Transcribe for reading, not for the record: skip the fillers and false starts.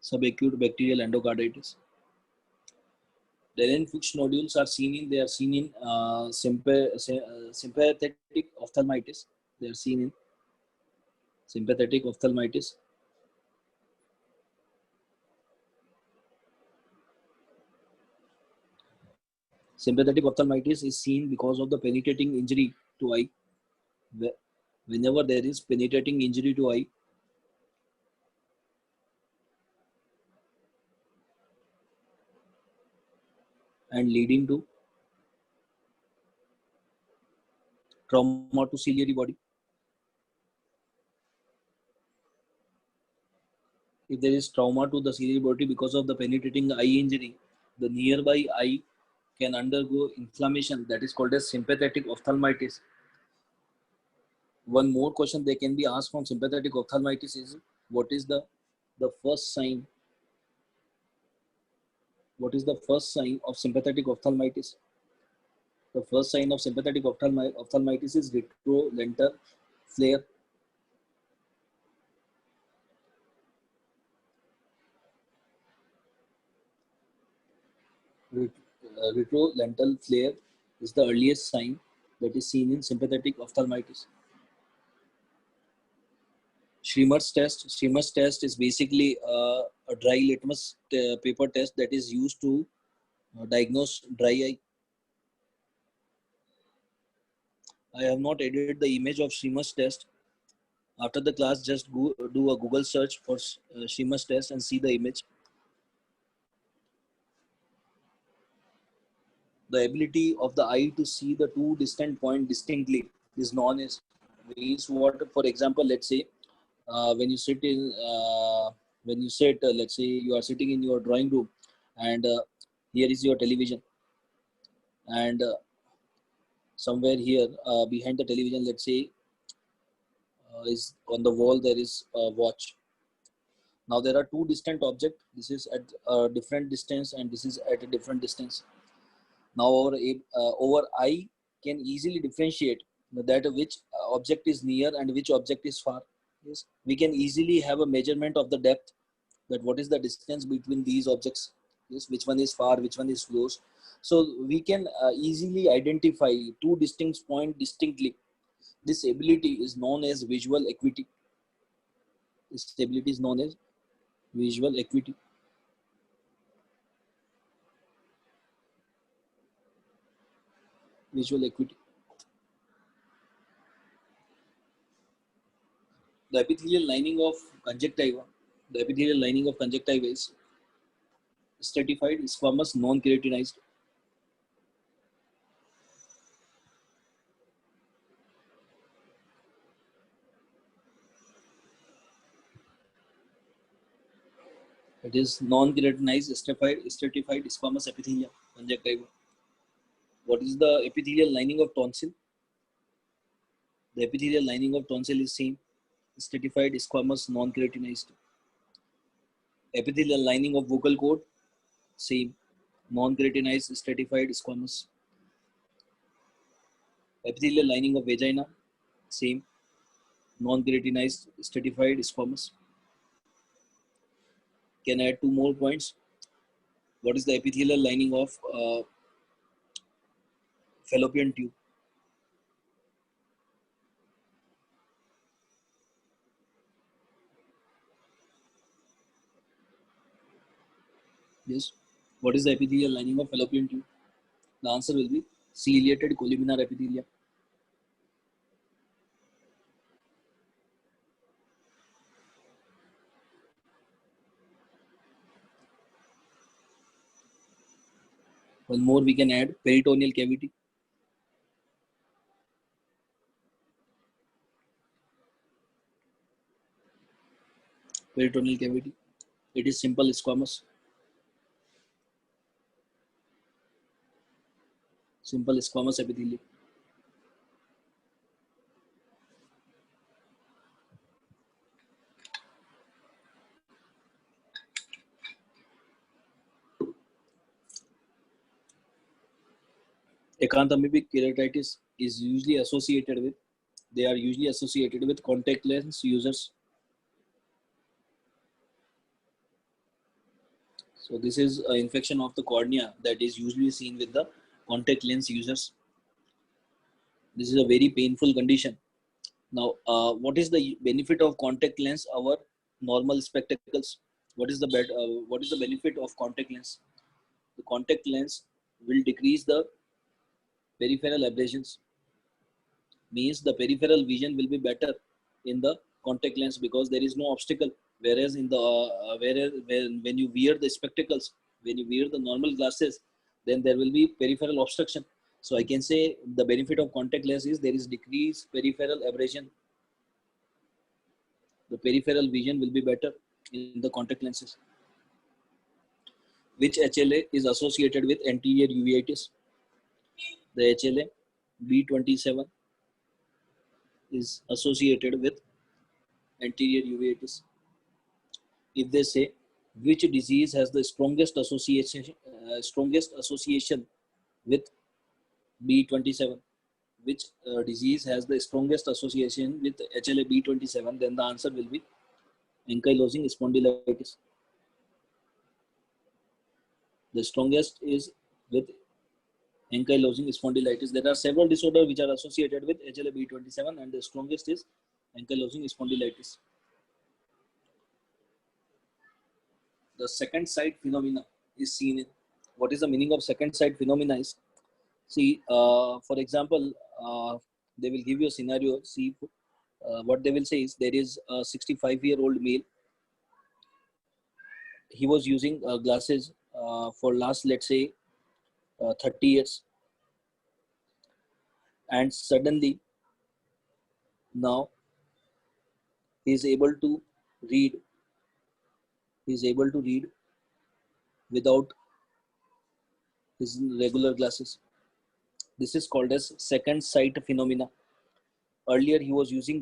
subacute bacterial endocarditis. Dehlen-Fuchs nodules are seen in sympathetic ophthalmitis. They are seen in sympathetic ophthalmitis. Sympathetic ophthalmitis is seen because of the penetrating injury to eye. Whenever there is penetrating injury to eye, and leading to trauma to ciliary body. If there is trauma to the ciliary body because of the penetrating eye injury, the nearby eye can undergo inflammation that is called as sympathetic ophthalmitis. One more question they can be asked from sympathetic ophthalmitis is, what is the first sign? What is the first sign of sympathetic ophthalmitis? The first sign of sympathetic ophthalmitis is retrolental flare. Retrolental flare is the earliest sign that is seen in sympathetic ophthalmitis. Schremer's test. Schremer's test is basically a dry litmus paper test that is used to diagnose dry eye. I have not added the image of Schremer's test. After the class, just do a Google search for Schremer's test and see the image. The ability of the eye to see the two distant points distinctly is known as, means what? For example, let's say when you sit let's say you are sitting in your drawing room, and here is your television, and somewhere here behind the television, let's say is on the wall, there is a watch. Now there are two distant objects. This is at a different distance and this is at a different distance. Now our eye can easily differentiate that which object is near and which object is far. Yes, we can easily have a measurement of the depth, that what is the distance between these objects. Yes, which one is far, which one is close. So we can easily identify two distinct points distinctly. This ability is known as visual acuity. This ability is known as visual acuity. Visual acuity. The epithelial lining of conjunctiva. The epithelial lining of conjunctiva is stratified, squamous, non-keratinized. It is non-keratinized, stratified squamous epithelium, conjunctiva. What is the epithelial lining of tonsil? The epithelial lining of tonsil is same, stratified, squamous, non-keratinized. Epithelial lining of vocal cord, same, non-keratinized, stratified, squamous. Epithelial lining of vagina, same, non-keratinized, stratified, squamous. Can I add two more points? What is the epithelial lining of fallopian tube? Yes. What is the epithelial lining of fallopian tube? The answer will be ciliated columnar epithelium. One more we can add, peritoneal cavity. Peritoneal cavity. It is simple squamous. Simple squamous epithelium. Acanthamoebic keratitis is usually associated with, they are usually associated with contact lens users. So this is an infection of the cornea that is usually seen with the contact lens users. This is a very painful condition. Now, what is the benefit of contact lens over normal spectacles? What is the benefit of contact lens? The contact lens will decrease the peripheral aberrations. Means the peripheral vision will be better in the contact lens because there is no obstacle. Whereas in the when you wear the spectacles, when you wear the normal glasses, then there will be peripheral obstruction. So I can say the benefit of contact lens is there is decreased peripheral aberration. The peripheral vision will be better in the contact lenses. Which HLA is associated with anterior uveitis? The HLA B27 is associated with anterior uveitis. If they say which disease has the strongest association with B27, which disease has the strongest association with HLA B27, then the answer will be ankylosing spondylitis. The strongest is with ankylosing spondylitis. There are several disorders which are associated with HLA B27, and the strongest is ankylosing spondylitis. The second sight phenomena is seen in. What is the meaning of second sight phenomena is, see, for example, they will give you a scenario. See, what they will say is there is a 65-year-old male. He was using glasses for last, let's say, 30 years. And suddenly, now, he is able to read. He is able to read without his regular glasses. This is called as second sight phenomena. Earlier, he was using